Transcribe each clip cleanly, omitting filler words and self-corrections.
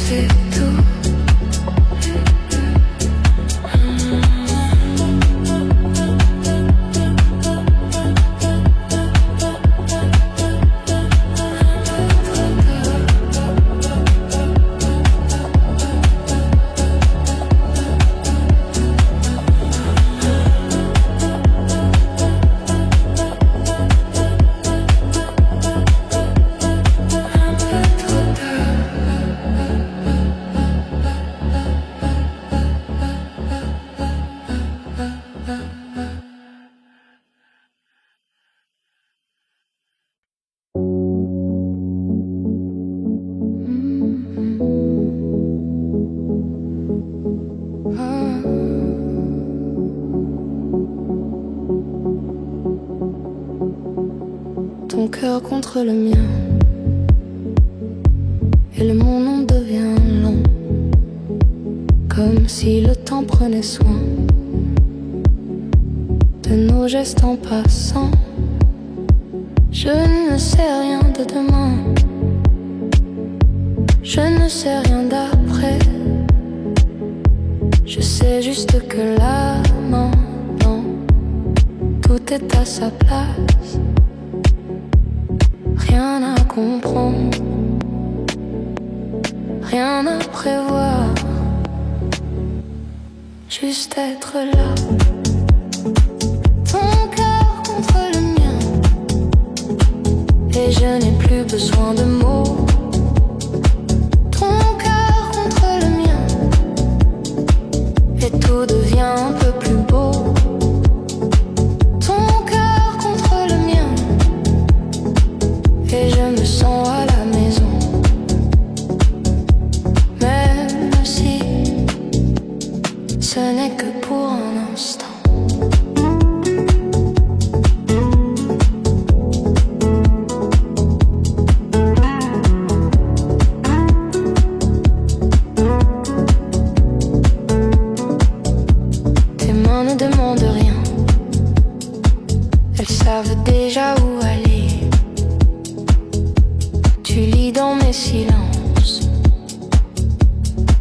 c'est tout. Ton cœur contre le mien, et le monde en devient long, comme si le temps prenait soin de nos gestes en passant. Je ne sais rien de demain, je ne sais rien d'après. Je sais juste que là, maintenant, tout est à sa place. Rien à comprendre, rien à prévoir, juste être là. Ton cœur contre le mien, et je n'ai plus besoin de mots. Ton cœur contre le mien, et tout devient un peu plus beau. Ton cœur contre le mien, et je me sens à la maison. Même si ce n'est que pour un instant. Tes mains ne demandent rien, elles savent déjà où aller. Tu lis dans mes silences,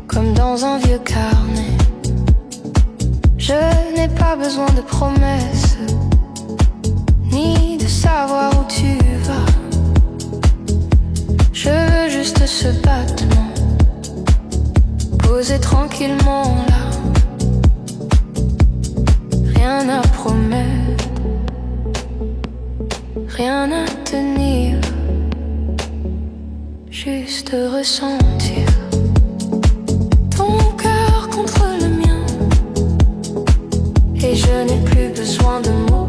comme dans un vieux carnet. Je n'ai pas besoin de promesses, ni de savoir où tu vas. Je veux juste ce battement, posé tranquillement là. Rien à promettre, rien à tenir, juste ressentir. Ton cœur contre le mien, et je n'ai plus besoin de mots.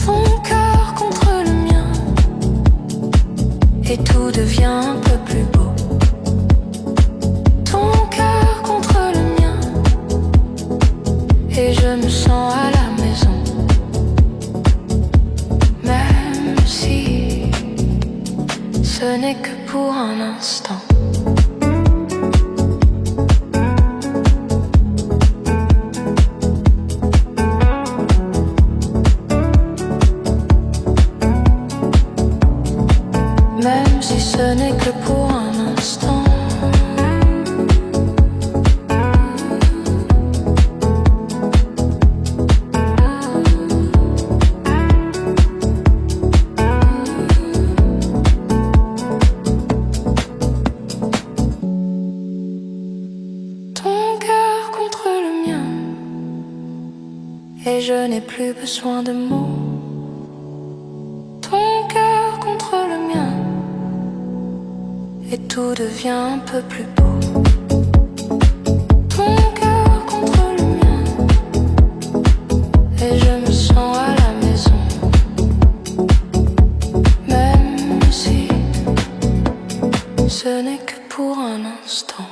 Ton cœur contre le mien, et tout devient un peu plus beau. Ton cœur contre le mien, et je me sens à la maison. Même si ce n'est que pour un instant. Même si ce n'est que pour un instant. Ton cœur contre le mien, et je n'ai plus besoin de mots. Ton cœur contre le mien, et tout devient un peu plus beau. Ton cœur contre le mien, et je me sens à la maison. Même si ce n'est que pour un instant.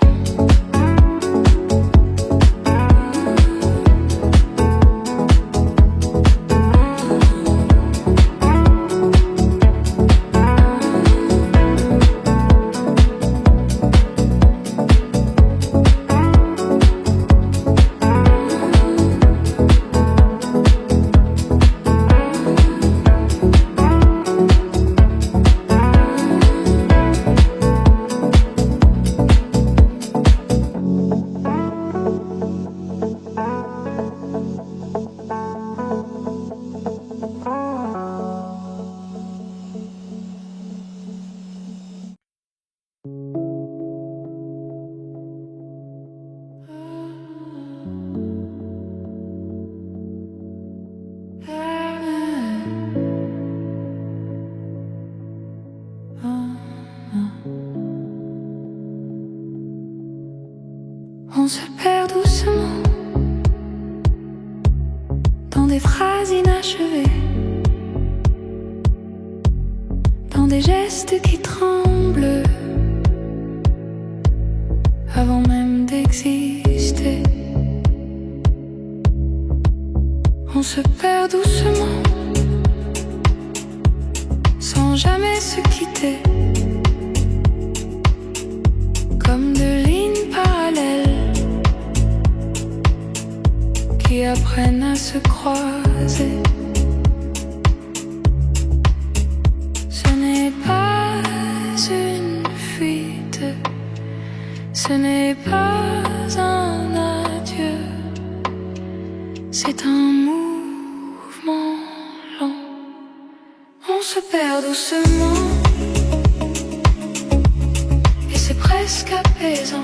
On se perd doucement dans des phrases inachevées, dans des gestes qui tremblent avant même d'exister. On se perd doucement sans jamais se quitter, comme deux lignes parallèles qui apprennent à se croiser. Ce n'est pas une fuite, ce n'est pas un adieu, c'est un mouvement lent. On se perd doucement et c'est presque apaisant.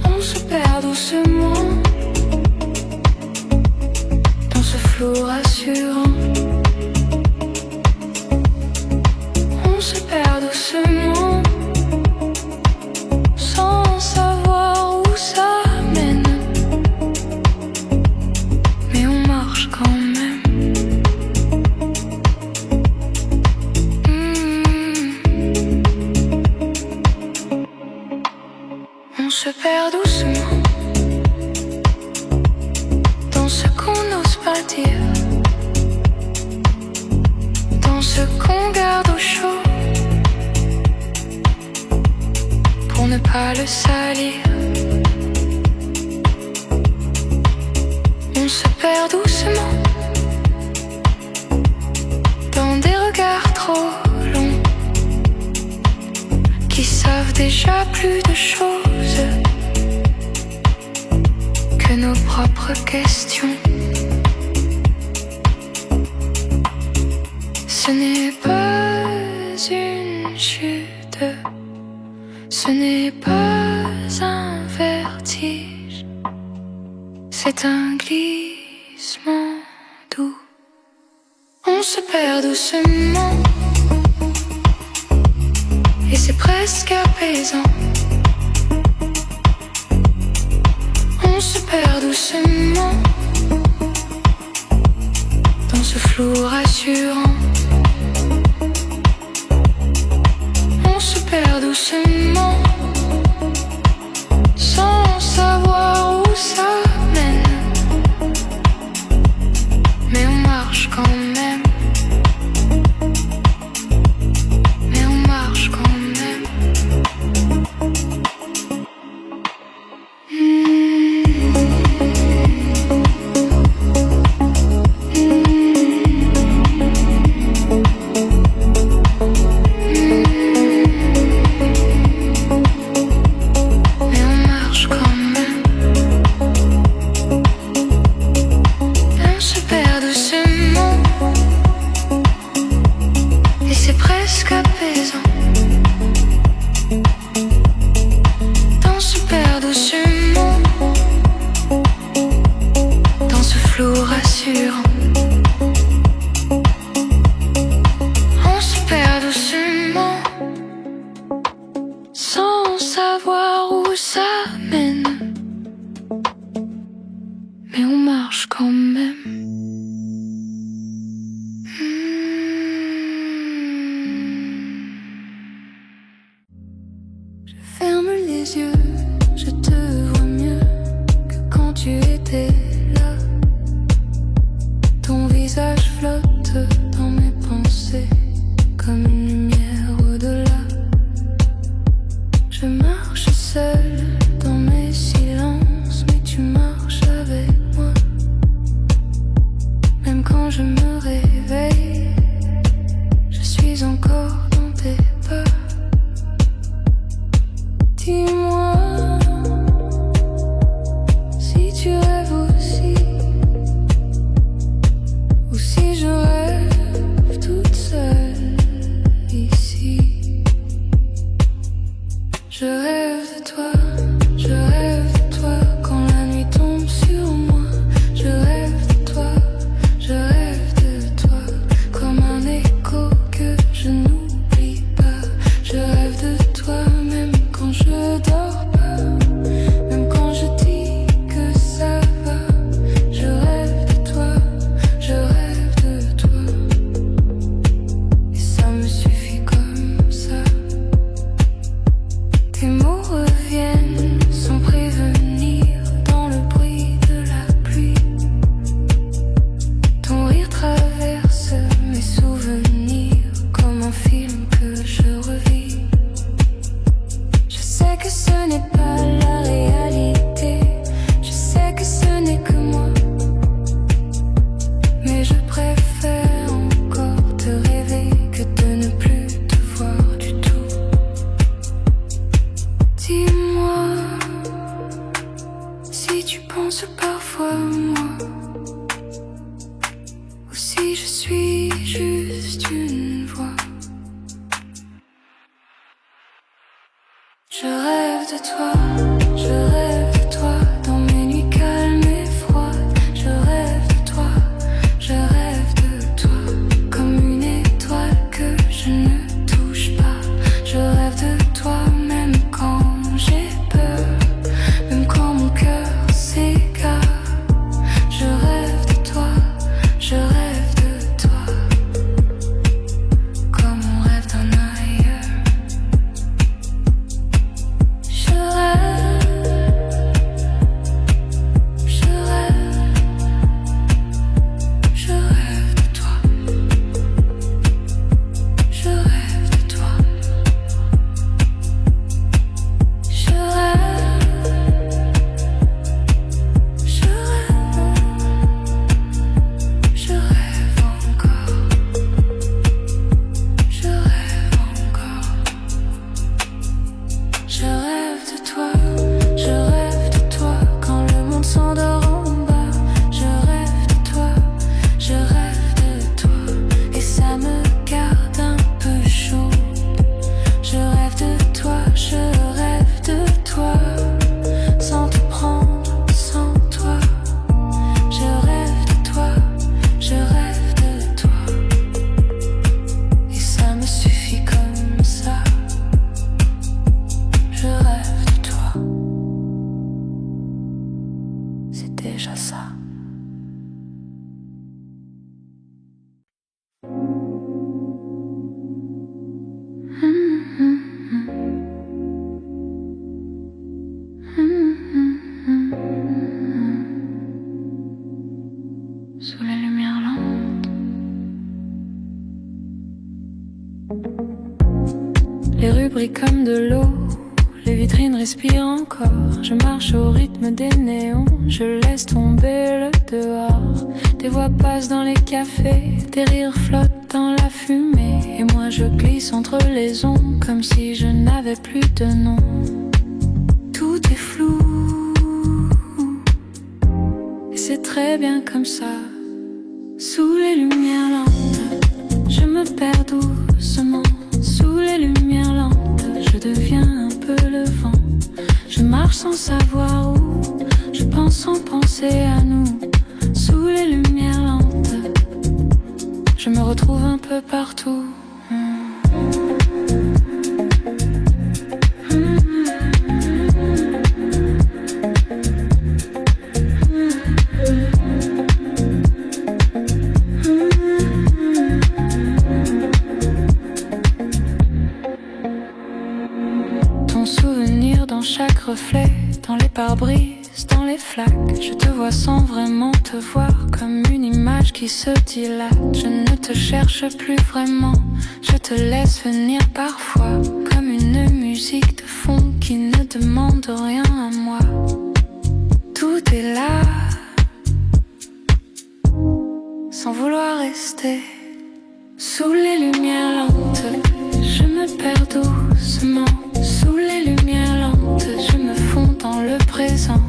On se perd doucement dans ce flou rassurant. On se perd doucement sans savoir où ça mène, mais on marche quand même. On se perd doucement dans ce qu'on n'ose pas dire, dans ce qu'on garde au chaud pour ne pas le salir. On se perd doucement dans des regards trop longs qui savent déjà plus de choses que nos propres questions. Ce n'est pas une chute, ce n'est pas un vertige, c'est un glissement doux. On se perd doucement et c'est presque apaisant. On se perd doucement dans ce flou rassurant. On se perd doucement sans savoir où ça mène, mais on marche quand même. Mais on marche quand même. On se perd doucement sans savoir où ça mène, mais on marche quand même. Je ferme les yeux, je te vois mieux que quand tu étais là. Ton visage flotte dans mes pensées comme une lumière au-delà. Je marche seule dans mes silences, mais tu marches avec moi. Même quand je me réveille, je suis encore dans tes pas. Dis-moi si tu rêves aussi, ou si je rêve toute seule ici. Je rêve de toi, je rêve de toi quand la nuit tombe sur moi. Je rêve de toi, je rêve de toi comme un écho que je n'oublie pas. Je rêve de toi même quand je pense parfois à moi, ou si je suis juste une voix. Je rêve de toi, je rêve de toi, dans mes nuits calmes et froides. Je rêve de toi, je rêve de toi, comme une étoile que je ne touche pas. Je rêve de toi, même quand j'ai peur, même quand mon cœur s'égare. Je rêve de toi, je rêve de toi, comme on rêve d'un ailleurs. Je rêve, je rêve, je rêve de toi. Je rêve de toi. Je rêve, je rêve encore. Je rêve encore. Je rêve de toi, je rêve de toi, quand le monde s'endort en bas. Je rêve de toi, je rêve de toi, et ça me garde un peu chaud. Je rêve de toi, je rêve de toi, sans te prendre, sans toi. Je rêve de toi, je rêve de toi, et ça me suffit comme ça. Je rêve de toi, c'est déjà ça. Sous la lumière lente, les rues brillent comme de l'eau, les vitrines respirent encore. Je marche au rythme des néons, je laisse tomber le dehors. Des voix passent dans les cafés, des rires flottent dans la fumée, et moi je glisse entre les ondes comme si je n'avais plus de nom. Tout est flou, et c'est très bien comme ça. Sous les lumières lentes, je me perds doucement. Sous les lumières lentes, je deviens un peu le vent. Je marche sans savoir où, je pense sans penser à nous. Sous les lumières lentes, je me retrouve un peu partout. Ton souvenir dans chaque reflet, dans les pare-brises, dans les flaques. Je te vois sans vraiment te voir, comme une image qui se dilate. Je ne te cherche plus vraiment, je te laisse venir parfois, comme une musique de fond qui ne demande rien à moi. Tout est là, sans vouloir rester. Sous les lumières lentes, je me perds doucement. Sous les lumières lentes, je me fonds dans le présent.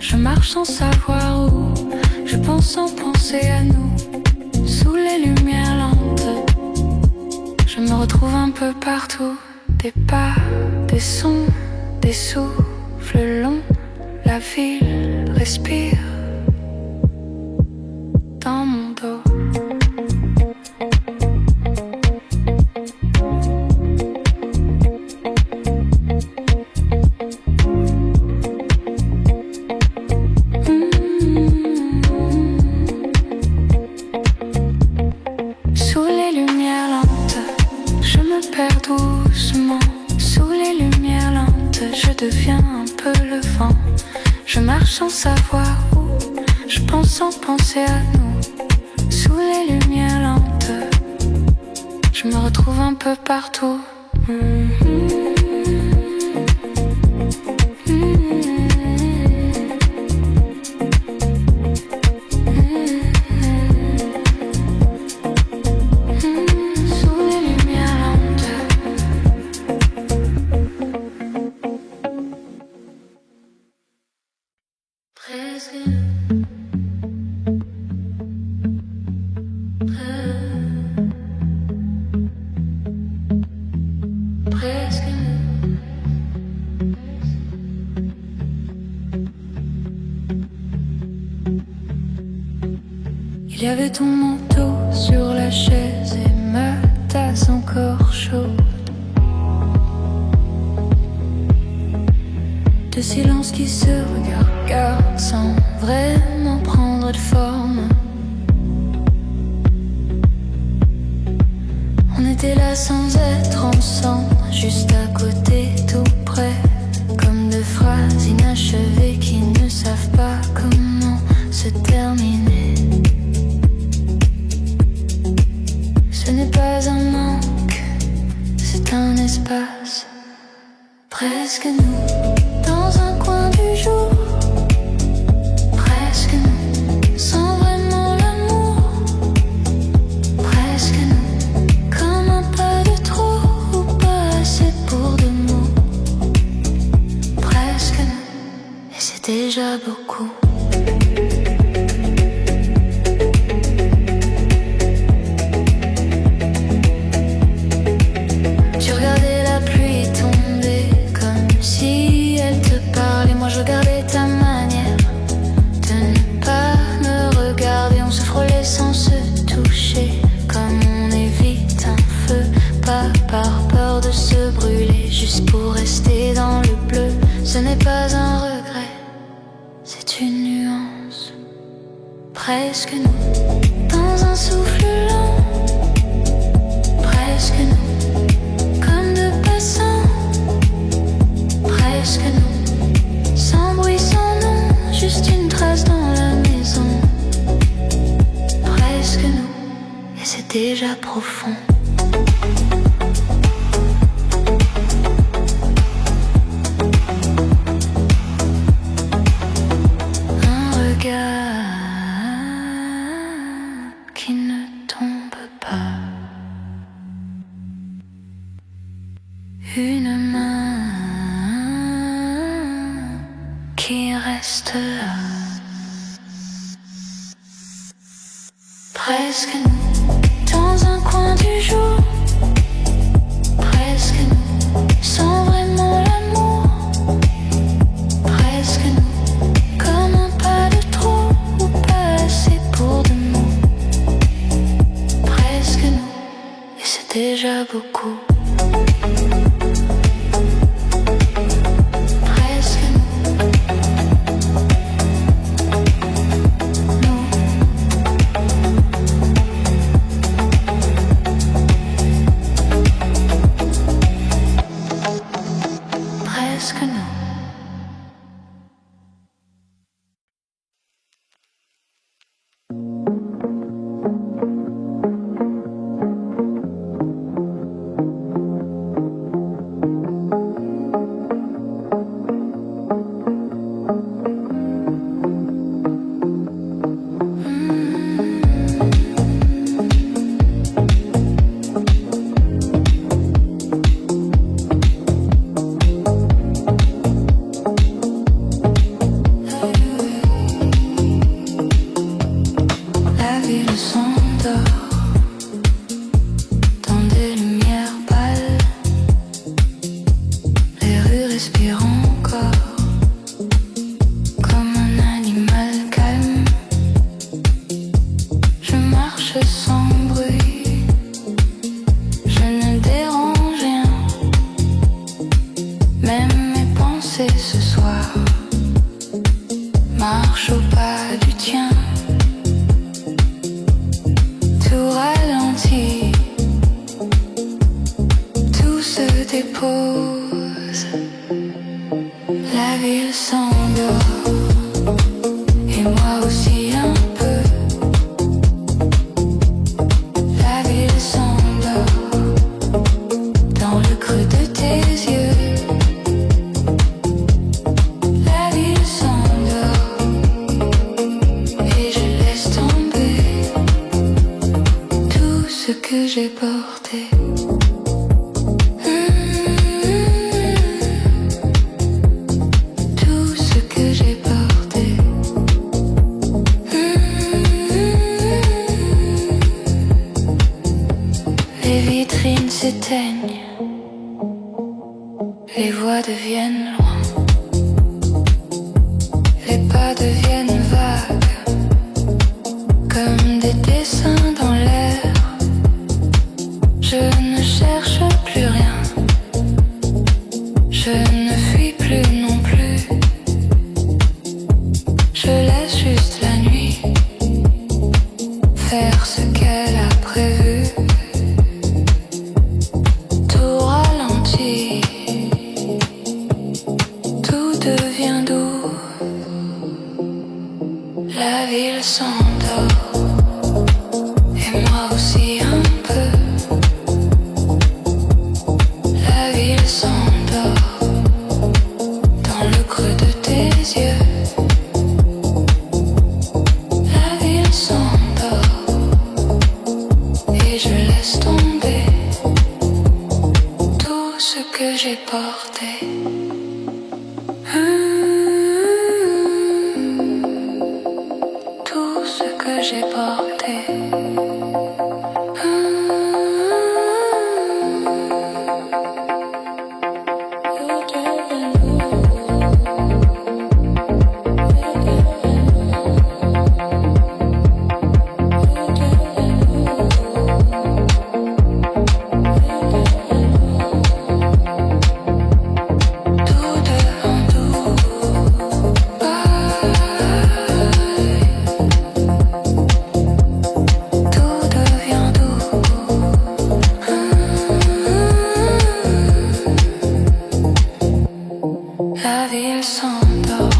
Je marche sans savoir où, je pense sans penser à nous. Sous les lumières lentes, je me retrouve un peu partout. Des pas, des sons, des souffles longs. La ville respire dans mon dos. Sous les lumières lentes, je me perds doucement. Sous les lumières lentes, je deviens un peu le vent. Je marche sans savoir où, je pense sans penser à nous. Sous les lumières lentes, je me retrouve un peu partout. Presque y avait ton manteau sur la chaise et ma tasse encore chaude. De silence qui se regarde sans vraiment prendre de forme. On était là sans être ensemble, juste à côté, tout près. Comme deux phrases inachevées qui ne savent pas comment se terminer. Ce n'est pas un manque, c'est un espace. Presque nous, dans un coin du jour. Presque nous, sans vraiment l'amour. Presque nous, comme un pas de trop ou pas assez pour deux mots. Presque nous, et c'est déjà beaucoup. Tu regardais la pluie tomber comme si elle te parlait. Moi je regardais ta manière de ne pas me regarder. On se frôlait sans se toucher, comme on évite un feu. Pas par peur de se brûler, juste pour rester dans le bleu. Ce n'est pas un regret, c'est une nuance. Presque nous, dans un souffle lent. Presque nous, comme deux passants. Presque nous, sans bruit, sans nom, juste une trace dans la maison. Presque nous, et c'est déjà profond. Un regard qui ne tombe pas. Une main qui reste là. Presque nous, dans un coin du jour. Presque nous, sans vraiment l'amour. Presque nous, comme un pas de trop ou pas assez pour deux mots. Presque nous, et c'est déjà beaucoup. Presque nous. La ville s'endort dans des lumières pâles. Les rues respirent encore comme un animal calme. Je marche sans bruit, je ne dérange rien. Même mes pensées ce soir marchent au pas du tien. Tout ralentit, tout se dépose. La ville s'endort, et moi aussi un peu. La ville s'endort dans le creux de tes yeux. La ville s'endort, et je laisse tomber tout ce que j'ai porté. Tout ce que j'ai porté. Les vitrines s'éteignent, les voix deviennent loin, les pas deviennent vagues, comme des Je ne fuis plus non plus. Je laisse juste la nuit faire ce qu'elle a prévu. Tout ralentit, tout devient doux. La ville s'endort, et moi aussi un peu. La ville s'endort dans le creux de tes yeux. La ville s'endort et je laisse tomber tout ce que j'ai porté. Tout ce que j'ai porté. La ville s'endort,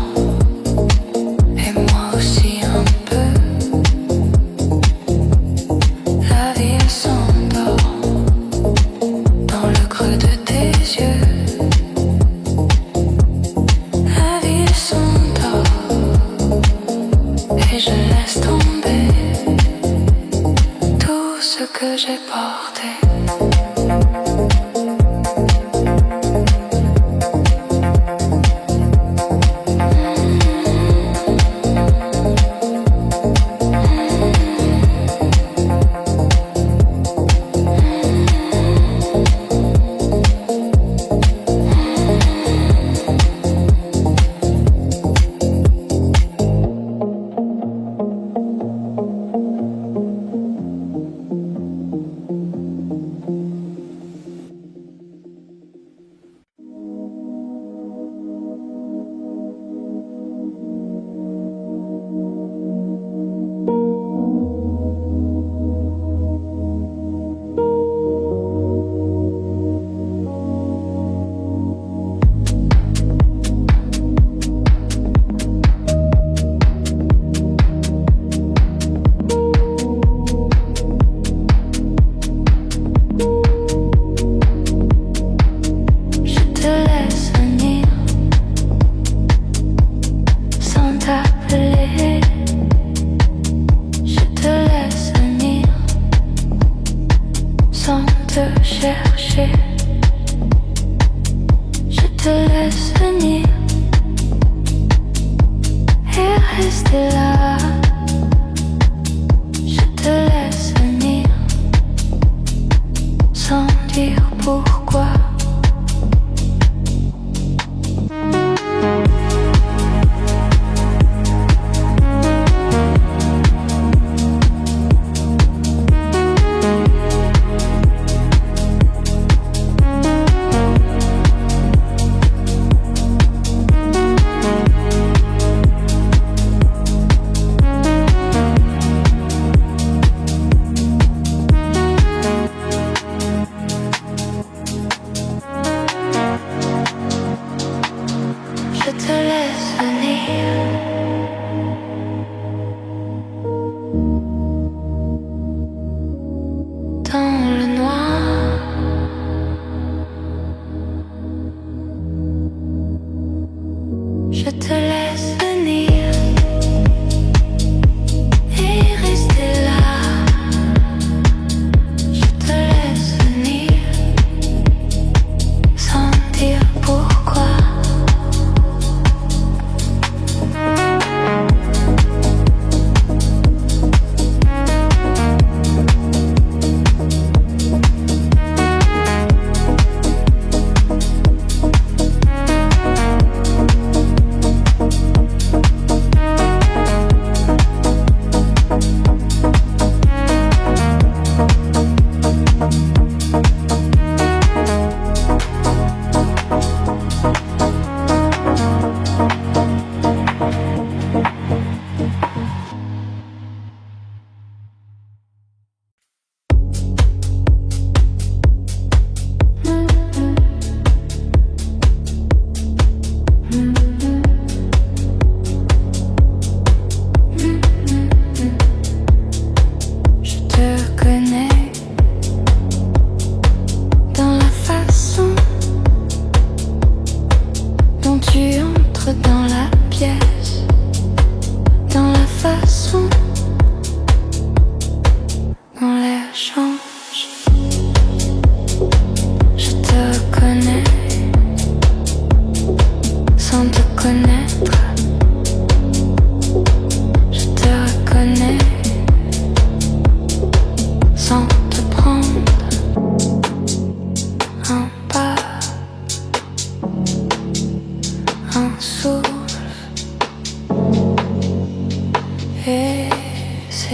et moi aussi un peu. La ville s'endort dans le creux de tes yeux. La ville s'endort et je laisse tomber tout ce que j'ai porté.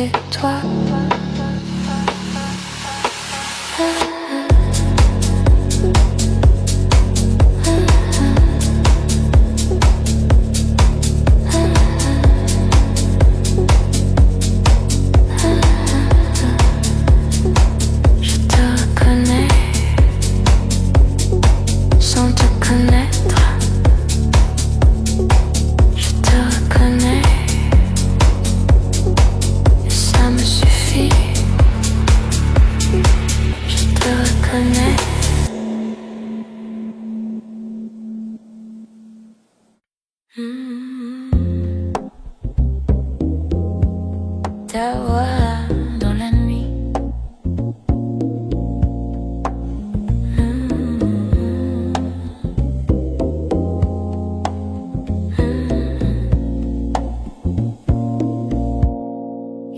c'est toi. Ta voix dans la nuit.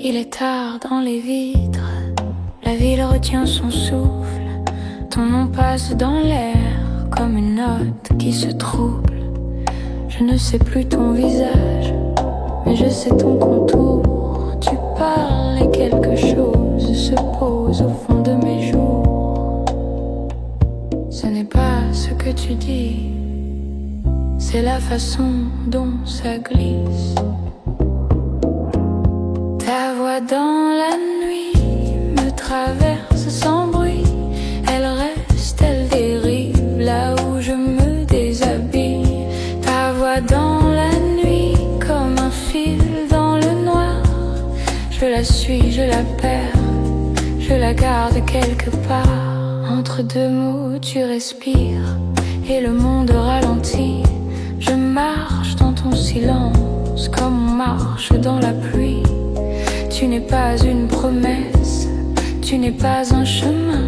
Il est tard dans les vitres, la ville retient son souffle. Ton nom passe dans l'air comme une note qui se trouble. Je ne sais plus ton visage, mais je sais ton contour. Tu parles et quelque chose se pose au fond de mes jours. Ce n'est pas ce que tu dis, c'est la façon dont ça glisse. Ta voix dans la nuit me traverse sans bruit. Elle reste, elle dérive là où je me déshabille. Ta voix dans la nuit comme un fil dans le noir. Je la suis, je la perds, je la garde quelque part. Entre deux mots tu respires et le monde ralentit. Je marche dans ton silence comme on marche dans la pluie. Tu n'es pas une promesse, tu n'es pas un chemin.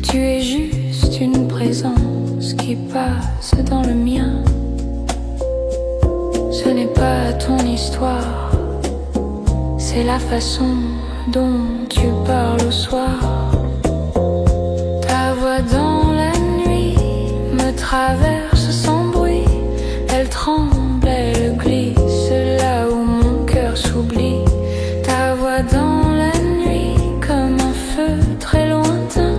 Tu es juste une présence qui passe dans le mien. Ce n'est pas ton histoire, c'est la façon dont tu parles au soir. Ta voix dans la nuit me traverse sans bruit. Elle tremble, elle glisse là où mon cœur s'oublie. Ta voix dans la nuit comme un feu très lointain.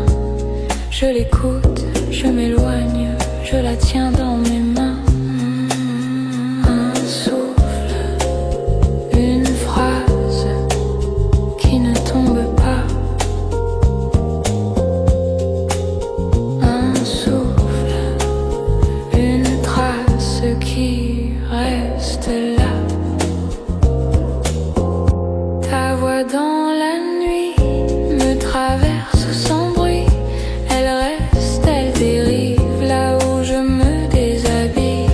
Je l'écoute, je m'éloigne, je la tiens dans mes mains. Un souffle, une phrase qui ne tombe pas. Un souffle, une trace qui reste là. Ta voix dans la nuit me traverse sans bruit. Elle reste, elle dérive là où je me déshabille.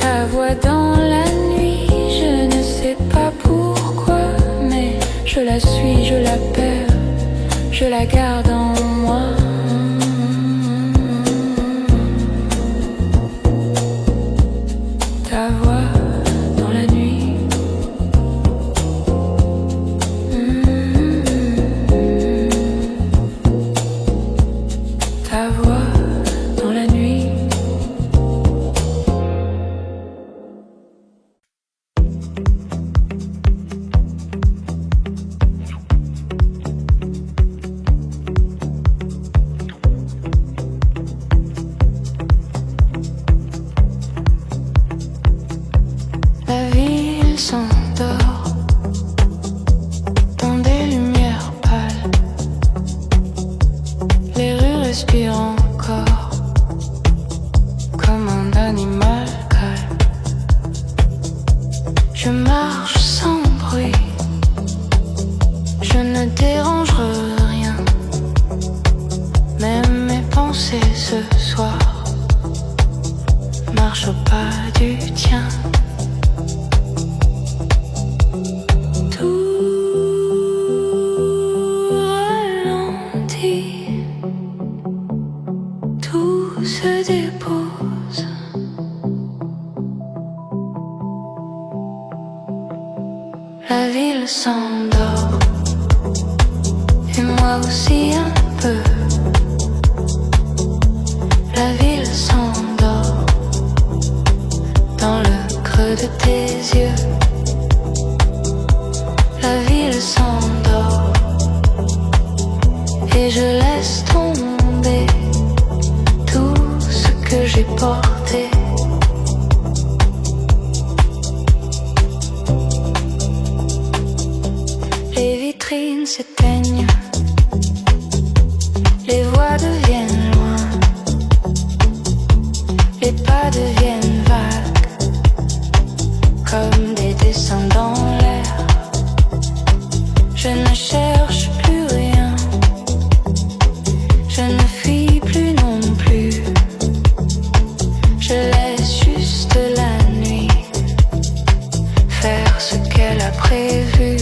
Ta voix dans la nuit, je ne sais pas pourquoi, mais je la suis, je la perds, je la garde en moi. Ta voix dans la nuit. Ta voix dans la nuit. La ville s'endort dans des lumières pâles. Les rues respirent encore comme un animal calme. Je marche sans bruit, je ne dérange rien. Même mes pensées ce soir marchent au pas du tien. Tout se dépose. La ville s'endort et moi aussi un peu. La ville s'endort dans le creux de tes yeux. La ville s'endort. j'ai porté. Les vitrines s'éteignent, les voix deviennent loin, les pas deviennent vagues, comme des dessins dans l'air. Je ne cherche plus rien, je ne fuis plus non plus. Je laisse juste la nuit faire ce qu'elle a prévu.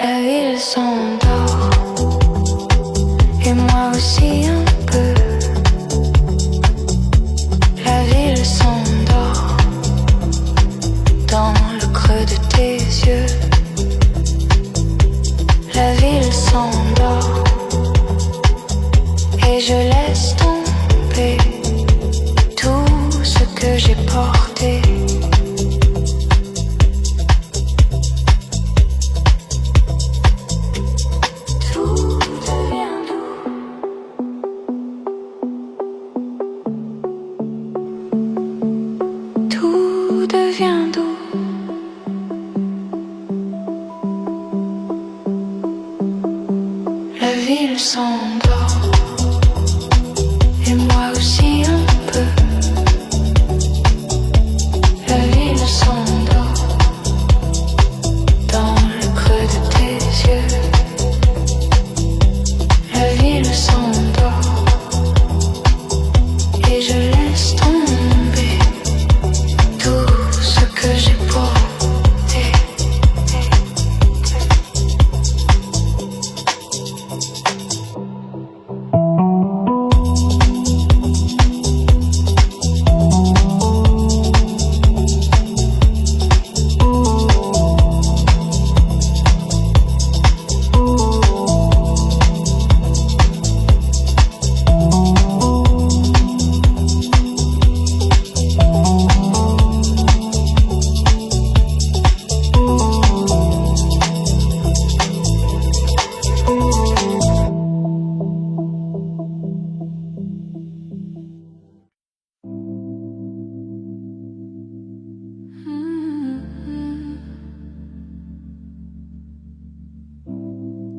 La ville s'endort, et moi aussi un peu. La ville s'endort, dans le creux de tes yeux. La ville s'endort, et je laisse tomber tout ce que j'ai porté. La ville s'endort, et moi aussi un peu. La ville s'endort, dans le creux de tes yeux. La ville s'endort, et je laisse tomber tout ce que j'ai porté.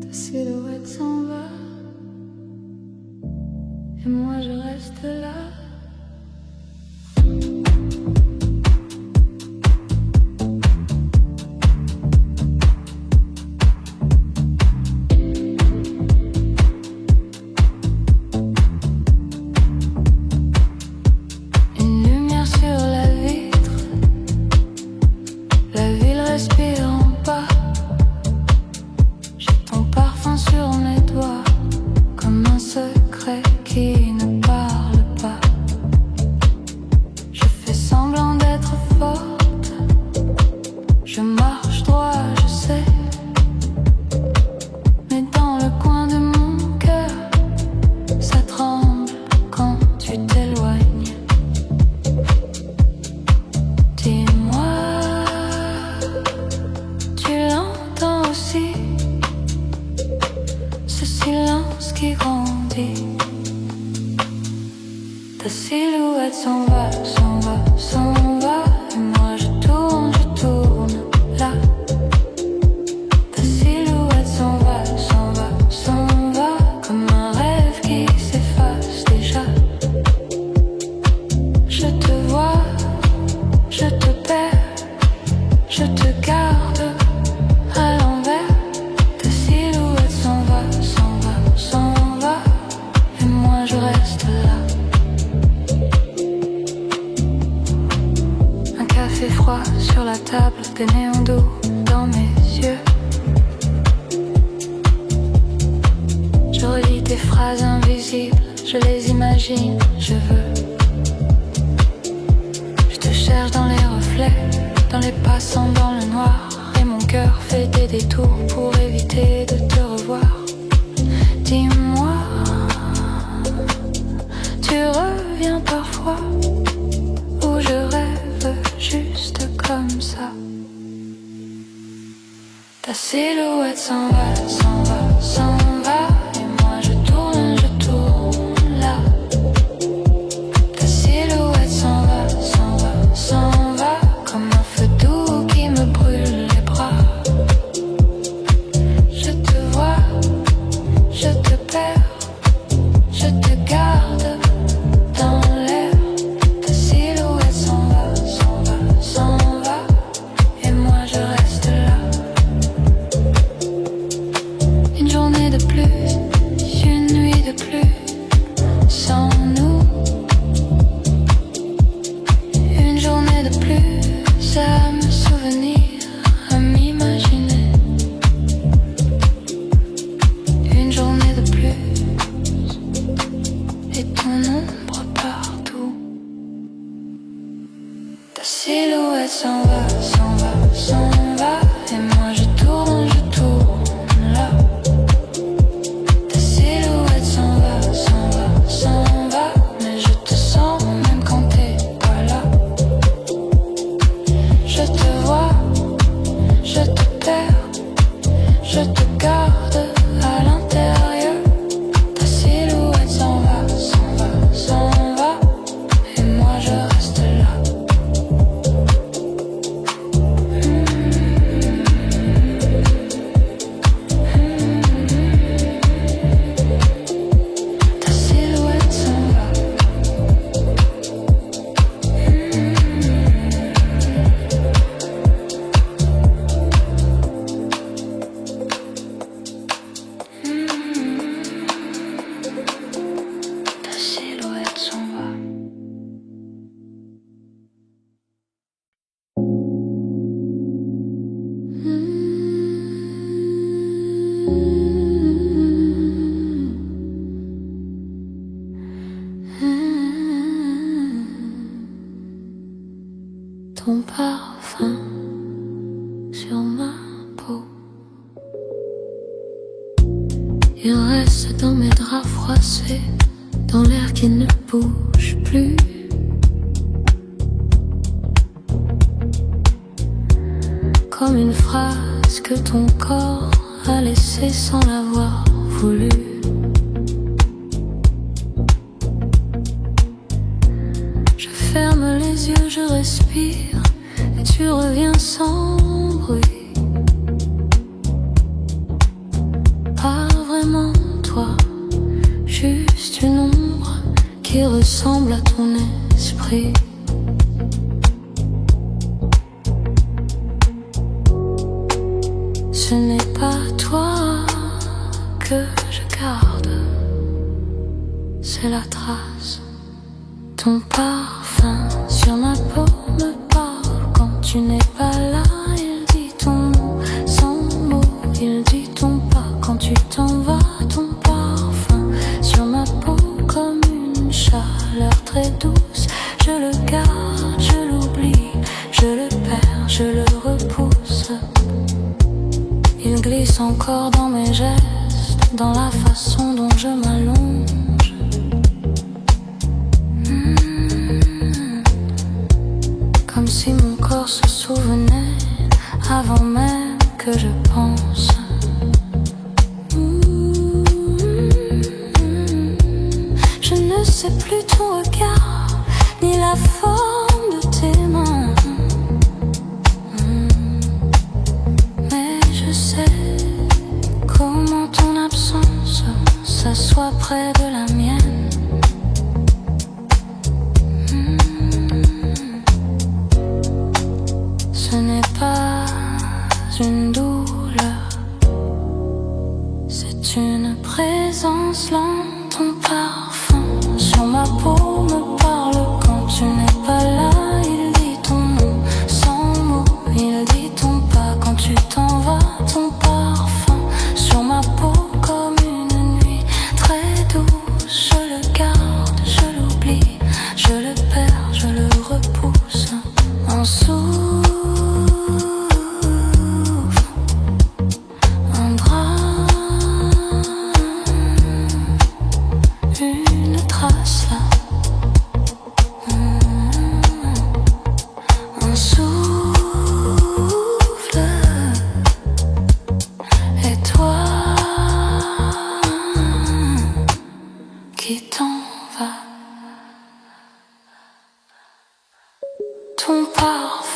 Ta silhouette s'en va, et moi je reste là. Une lumière sur la vitre, la ville respire en bas. Sur mes doigts, comme un secret qui ne parle pas. Je fais semblant d'être forte, je marche droit, je sais. Mais dans le coin de mon cœur, ça tremble quand tu t'éloignes. Dis-moi, tu l'entends aussi? Ce silence qui grandit. Ta silhouette s'en va, s'en va, s'en va. Et moi je tourne là. Ta silhouette s'en va, s'en va, s'en va. Comme un rêve qui s'efface déjà. Je te vois, je te perds, je te garde à l'envers. Ta silhouette s'en va, s'en va, s'en va. Et moi je reste là. Un café froid sur la table, des néons d'eau dans mes yeux. Je relis tes phrases invisibles, je les imagine, je veux. Je te cherche dans les reflets, dans les passants, dans le noir. Et mon cœur fait des détours pour éviter de te revoir. Dis-moi, silhouette s'en va, s'en va, s'en va. Et moi je tourne là. Ta silhouette s'en va, s'en va, s'en va. Comme un feu doux qui me brûle les bras. Je te vois, je te perds, je te garde dans l'air. Ta silhouette s'en va, s'en va, s'en va. Et moi je reste là. Une journée de plus, une nuit de plus, sans nous. Une journée de plus à me souvenir, à m'imaginer. Une journée de plus, et ton ombre partout. Ta silhouette s'en va, s'en va, s'en va. Et moi je tourne là. Ta silhouette s'en va, s'en va, s'en va. Mais je te sens même quand t'es pas là. Je te vois, je te perds, je te garde à l'intérieur. Ta silhouette s'en va, s'en va, s'en va. Et moi je reste là. Ta silhouette s'en va. Ta silhouette s'en va. Ton parfum sur ma peau, il reste dans mes draps froissés, dans l'air qui ne bouge plus. Comme une phrase que ton corps a laissée sans l'avoir voulu. Je ferme les yeux, je respire, et tu reviens sans bruit. Pas vraiment toi, juste une ombre qui ressemble à ton esprit. Ce n'est pas toi que je garde, c'est la trace. Ton parfum sur ma peau me parle quand tu n'es pas là. Il dit ton nom sans mots, il dit ton pas quand tu t'en vas. Ton parfum sur ma peau comme une chaleur très douce. Je le garde, je l'oublie, je le perds, je le repousse. Il glisse encore dans mes gestes, dans la façon dont je m'allonge. Comme si mon corps se souvenait avant même que je pense. Je ne sais plus ton regard, ni la forme de tes mains. Mais je sais comment ton absence s'assoit près de la mienne. Ce n'est pas une douleur, c'est une présence lente. Ton parfum sur ma peau me parle quand tu n'es pas là. Il dit ton nom sans mots, il dit ton pas quand tu t'en vas. Ton parfum sur ma peau comme une nuit très douce. Je le garde, je l'oublie, je le perds, je le repousse. Un souffle, un drap, une trace là. Un souffle, ton parfum.